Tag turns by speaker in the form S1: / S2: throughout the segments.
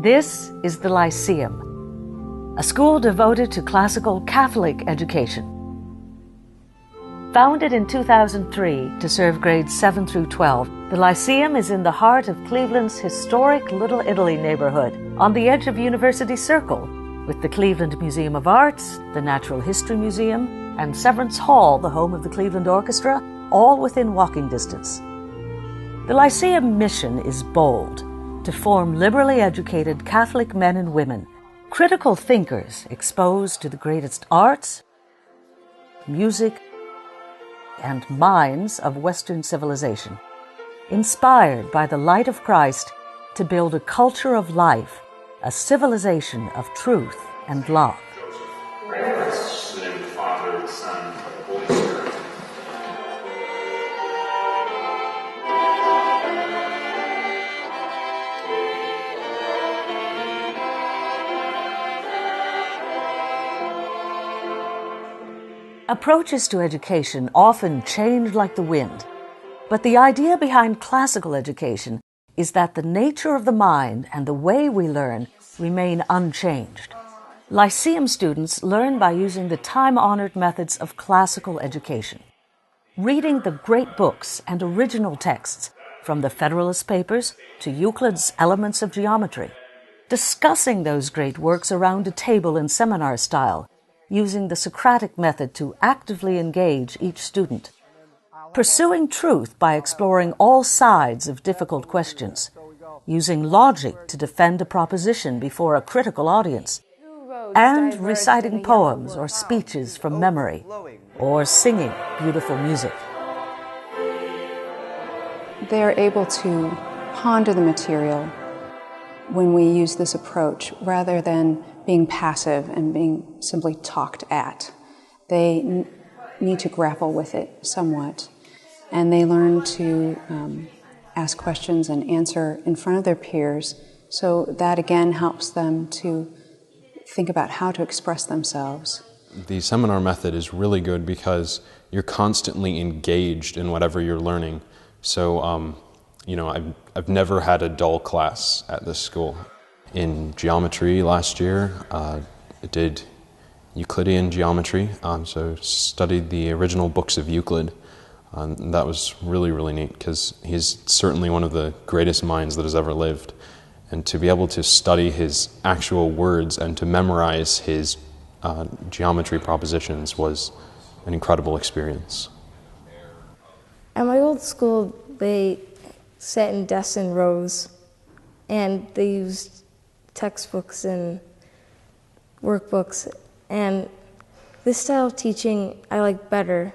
S1: This is the Lyceum, a school devoted to classical Catholic education. Founded in 2003 to serve grades 7 through 12, the Lyceum is in the heart of Cleveland's historic Little Italy neighborhood, on the edge of University Circle, with the Cleveland Museum of Arts, the Natural History Museum, and Severance Hall, the home of the Cleveland Orchestra, all within walking distance. The Lyceum mission is bold: to form liberally educated Catholic men and women, critical thinkers exposed to the greatest arts, music, and minds of Western civilization, inspired by the light of Christ to build a culture of life, a civilization of truth and love.
S2: In the name of the Father, the Son, and the Holy Spirit.
S1: Approaches to education often change like the wind, but the idea behind classical education is that the nature of the mind and the way we learn remain unchanged. Lyceum students learn by using the time-honored methods of classical education, reading the great books and original texts from the Federalist Papers to Euclid's Elements of Geometry, discussing those great works around a table in seminar style, using the Socratic method to actively engage each student, pursuing truth by exploring all sides of difficult questions, using logic to defend a proposition before a critical audience, and reciting poems or speeches from memory, or singing beautiful music.
S3: They're able to ponder the material when we use this approach, rather than being passive and being simply talked at. They need to grapple with it somewhat, and they learn to ask questions and answer in front of their peers, so that again helps them to think about how to express themselves.
S4: The seminar method is really good because you're constantly engaged in whatever you're learning. So, I've never had a dull class at this school. In geometry last year, I did Euclidean geometry, so studied the original books of Euclid. And that was really, really neat because he's certainly one of the greatest minds that has ever lived. And to be able to study his actual words and to memorize his geometry propositions was an incredible experience.
S5: At my old school, they sat in desks in rows, and they used textbooks and workbooks, and this style of teaching I like better.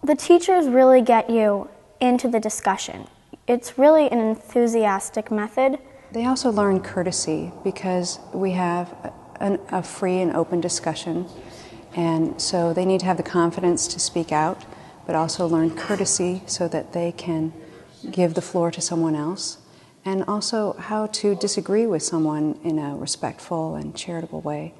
S6: The teachers really get you into the discussion. It's really an enthusiastic method.
S3: They also learn courtesy because we have a free and open discussion, and so they need to have the confidence to speak out, but also learn courtesy so that they can give the floor to someone else, and also how to disagree with someone in a respectful and charitable way.